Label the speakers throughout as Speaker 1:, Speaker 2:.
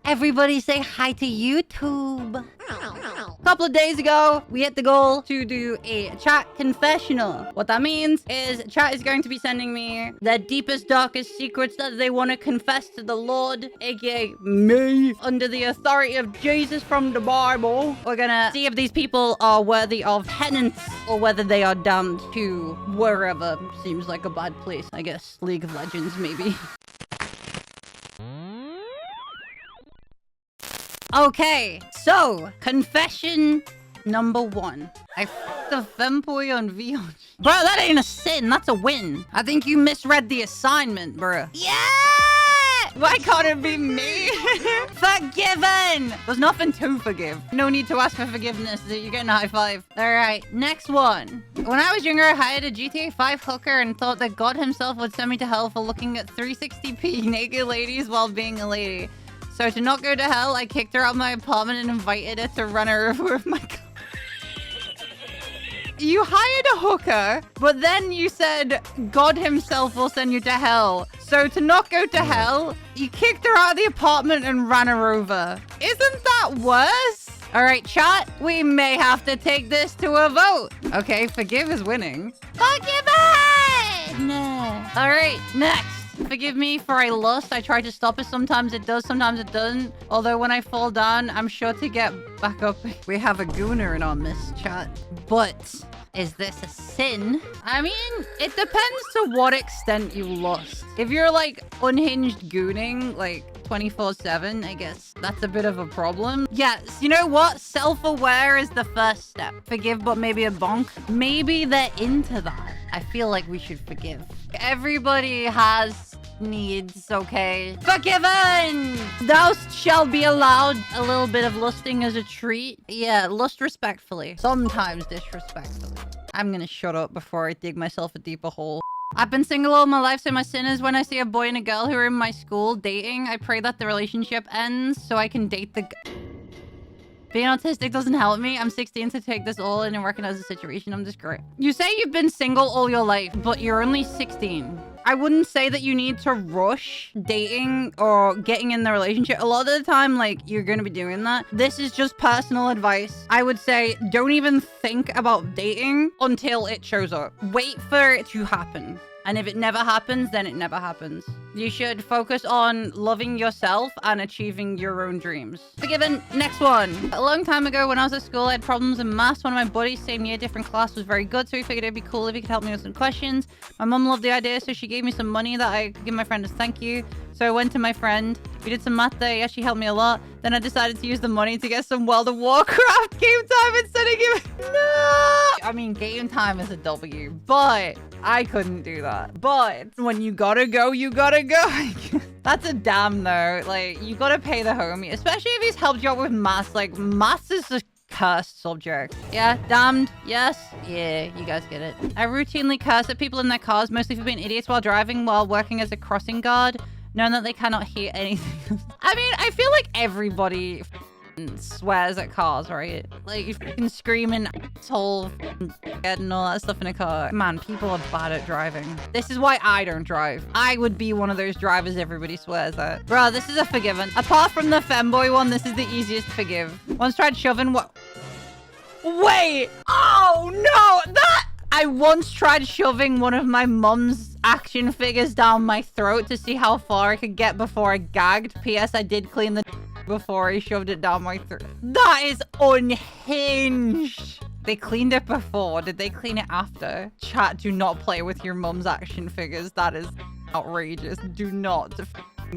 Speaker 1: Everybody say hi to YouTube. A couple of days ago, we hit the goal to do a chat confessional. What that means is chat is going to be sending me their deepest, darkest secrets that they want to confess to the Lord, aka me, under the authority of Jesus from the Bible. We're gonna see if these people are worthy of penance or whether they are damned to wherever seems like a bad place. I guess League of Legends, maybe. Okay, so confession number 1. I fucked a femboy on VR. Bro, that ain't a sin. That's a win. I think you misread the assignment, bro. Yeah! Why can't it be me? Forgiven! There's nothing to forgive. No need to ask for forgiveness. You're getting a high five. All right, next one. When I was younger, I hired a GTA 5 hooker and thought that God himself would send me to hell for looking at 360p naked ladies while being a lady. So to not go to hell, I kicked her out of my apartment and invited her to run her over with my car. You hired a hooker, but then you said God himself will send you to hell. So to not go to hell, you kicked her out of the apartment and ran her over. Isn't that worse? All right, chat, we may have to take this to a vote. Okay, forgive is winning. Forgiven! All right, next. Forgive me for I lust. I try to stop it. Sometimes it does, sometimes it doesn't. Although when I fall down, I'm sure to get back up. We have a gooner in our midst, chat. But is this a sin? I mean, it depends to what extent you lust. If you're like unhinged gooning, like 24/7, I guess that's a bit of a problem. Yes, you know what? Self-aware is the first step. Forgive, but maybe a bonk. Maybe they're into that. I feel like we should forgive. Everybody has needs, okay? Forgiven! Thou shalt be allowed a little bit of lusting as a treat. Yeah, lust respectfully. Sometimes disrespectfully. I'm gonna shut up before I dig myself a deeper hole. I've been single all my life, so my sin is when I see a boy and a girl who are in my school dating, I pray that the relationship ends so I can date the Being autistic doesn't help me. I'm 16 to take this all in and recognize the situation. I'm just great. You say you've been single all your life, but you're only 16. I wouldn't say that you need to rush dating or getting in the relationship. A lot of the time, like, you're going to be doing that. This is just personal advice. I would say don't even think about dating until it shows up. Wait for it to happen. And if it never happens, then it never happens. You should focus on loving yourself and achieving your own dreams. Forgiven. Next one. A long time ago when I was at school, I had problems in maths. One of my buddies, same year, different class, was very good. So we figured it'd be cool if he could help me with some questions. My mum loved the idea, so she gave me some money that I could give my friend as thank you. So I went to my friend. We did some math there. Yeah, she helped me a lot. Then I decided to use the money to get some World of Warcraft game time instead of giving... No! I mean, game time is a W, but I couldn't do that. But when you gotta go, you gotta go. That's a damn though. Like, you gotta pay the homie, especially if he's helped you out with maths. Like, maths is a cursed subject. Yeah, damned. Yes. Yeah, you guys get it. I routinely curse at people in their cars, mostly for being idiots while driving while working as a crossing guard, knowing that they cannot hear anything. I mean, I feel like everybody swears at cars, right? Like, you fucking screaming asshole and all that stuff in a car. Man, people are bad at driving. This is why I don't drive. I would be one of those drivers everybody swears at. Bro, this is a forgiven. Apart from the femboy one, this is the easiest to forgive. Once tried shoving what? Wait! Oh, no! That... I once tried shoving one of my mum's action figures down my throat to see how far I could get before I gagged. P.S. I did clean the before I shoved it down my throat. That is unhinged. They cleaned it before. Did they clean it after? Chat, do not play with your mum's action figures. That is outrageous. Do not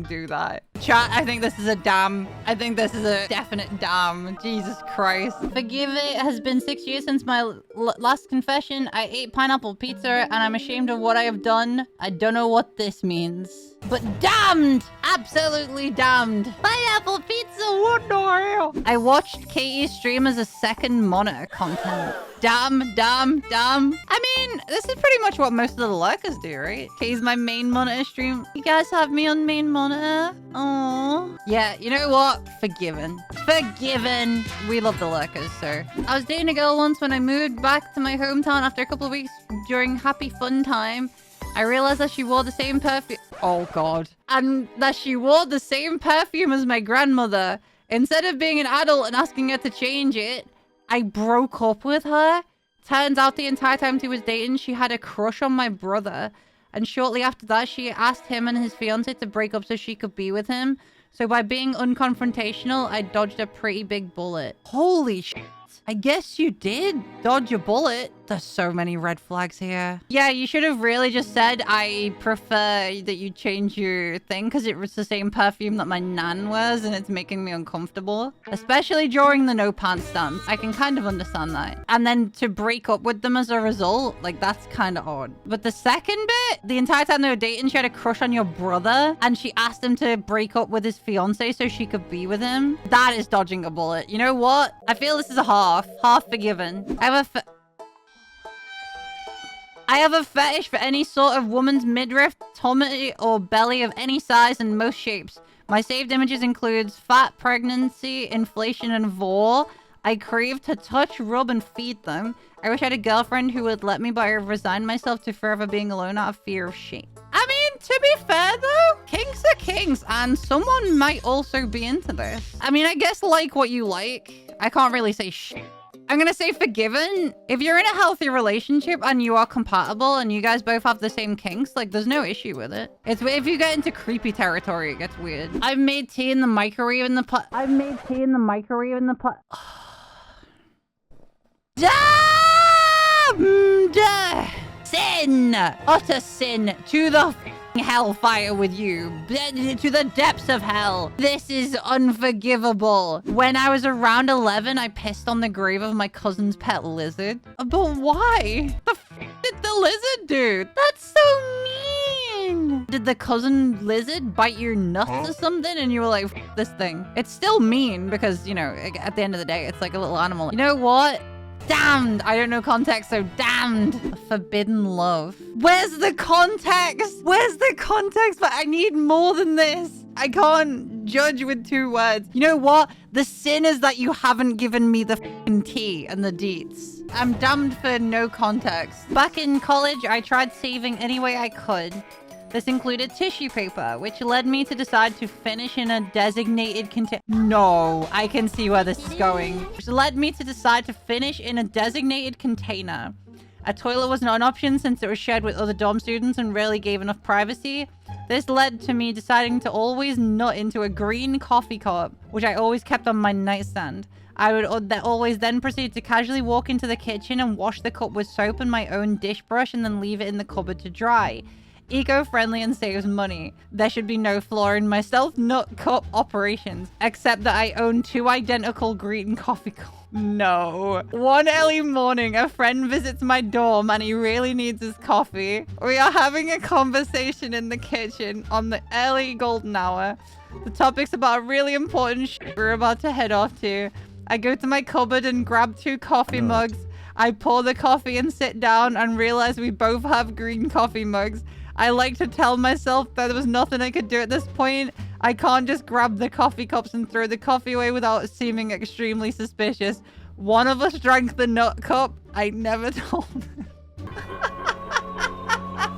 Speaker 1: do that. Chat, I think this is a damn. I think this is a definite damn. Jesus Christ. Forgive it has been 6 years since my last confession. I ate pineapple pizza and I'm ashamed of what I have done. I don't know what this means. But damned! Absolutely damned. Pineapple pizza, what the hell? I watched Katie's stream as a second monitor content. Damn, damn, damn. I mean, this is pretty much what most of the lurkers do, right? Katie's my main monitor stream. You guys have me on main monitor? Aww. Yeah, you know what? Forgiven. Forgiven. We love the lurkers, sir. I was dating a girl once when I moved back to my hometown after a couple of weeks during happy fun time. I realized that she wore the same perfume. Oh, God. and that she wore the same perfume as my grandmother. Instead of being an adult and asking her to change it, I broke up with her. Turns out the entire time she was dating, she had a crush on my brother. And shortly after that, she asked him and his fiance to break up so she could be with him. So by being unconfrontational, I dodged a pretty big bullet. Holy shit. I guess you did dodge a bullet. There's so many red flags here. Yeah, you should have really just said, I prefer that you change your thing because it was the same perfume that my nan wears and it's making me uncomfortable. Especially during the no pants stance. I can kind of understand that. And then to break up with them as a result, like that's kind of odd. But the second bit, the entire time they were dating, she had a crush on your brother and she asked him to break up with his fiance so she could be with him. That is dodging a bullet. You know what? I feel this is a half forgiven. I have a fetish for any sort of woman's midriff, tummy, or belly of any size and most shapes. My saved images includes fat, pregnancy, inflation, and vor. I crave to touch, rub, and feed them. I wish I had a girlfriend who would let me, but I resigned myself to forever being alone out of fear of shame. I mean, to be fair though, kinks are kinks, and someone might also be into this. I mean, I guess like what you like. I can't really say shit. I'm gonna say forgiven. If you're in a healthy relationship and you are compatible and you guys both have the same kinks, like there's no issue with it. It's if you get into creepy territory, it gets weird. I've made tea in the microwave in the pot. Damned! Sin! Utter sin to the hellfire with you. To the depths of hell. This is unforgivable. When I was around 11, I pissed on the grave of my cousin's pet lizard. But why? The f did the lizard do? That's so mean. Did the cousin lizard bite your nuts or something? And you were like, f this thing. It's still mean because, you know, at the end of the day, it's like a little animal. You know what? Damned. I don't know context, so damned. Forbidden love. Where's the context? Where's the context? But I need more than this. I can't judge with 2 words. You know what? The sin is that you haven't given me the f***ing tea and the deets. I'm damned for no context. Back in college, I tried saving any way I could. This included tissue paper, which led me to decide to finish in a designated container. No, I can see where this is going. Which led me to decide to finish in a designated container. A toilet was not an option since it was shared with other dorm students and rarely gave enough privacy. This led to me deciding to always nut into a green coffee cup, which I always kept on my nightstand. I would always then proceed to casually walk into the kitchen and wash the cup with soap and my own dish brush and then leave it in the cupboard to dry. Eco-friendly and saves money. There should be no flaw in my self-nut cup operations, except that I own 2 identical green coffee cups. No. One early morning, a friend visits my dorm and he really needs his coffee. We are having a conversation in the kitchen on the early golden hour. The topic's about a really important shit we're about to head off to. I go to my cupboard and grab 2 coffee mugs. I pour the coffee and sit down and realize we both have green coffee mugs. I like to tell myself that there was nothing I could do at this point. I can't just grab the coffee cups and throw the coffee away without seeming extremely suspicious. One of us drank the nut cup. I never told them.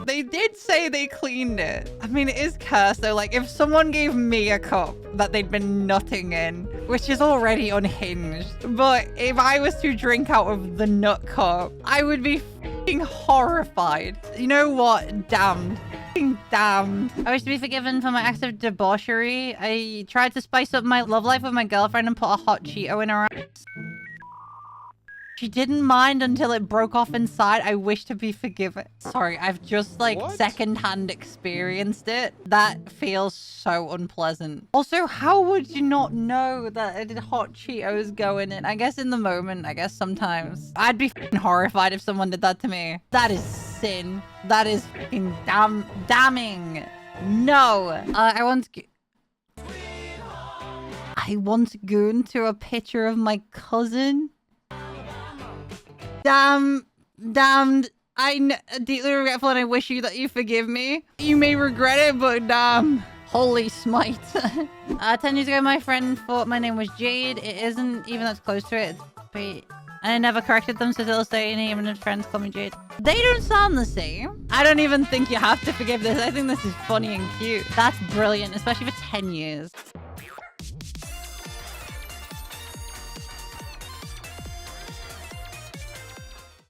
Speaker 1: They did say they cleaned it. I mean, it is cursed though. Like, if someone gave me a cup that they'd been nutting in, which is already unhinged, but if I was to drink out of the nut cup, I would be f***ing horrified. You know what? Damned. F***ing damned. I wish to be forgiven for my acts of debauchery. I tried to spice up my love life with my girlfriend and put a hot Cheeto in her ass. She didn't mind until it broke off inside. I wish to be forgiven. Sorry, I've just like secondhand experienced it. That feels so unpleasant. Also, how would you not know that a hot Cheetos going in? I guess in the moment, I guess sometimes. I'd be f***ing horrified if someone did that to me. That is sin. That is f***ing damning. No. I once gooned to a picture of my cousin. Damned. I'm deeply regretful and I wish you that you forgive me. You may regret it, but damn. Holy smite. 10 years ago, my friend thought my name was Jade. It isn't even that's close to it. But And I never corrected them, so they'll say name and friends call me Jade. They don't sound the same. I don't even think you have to forgive this. I think this is funny and cute. That's brilliant, especially for 10 years.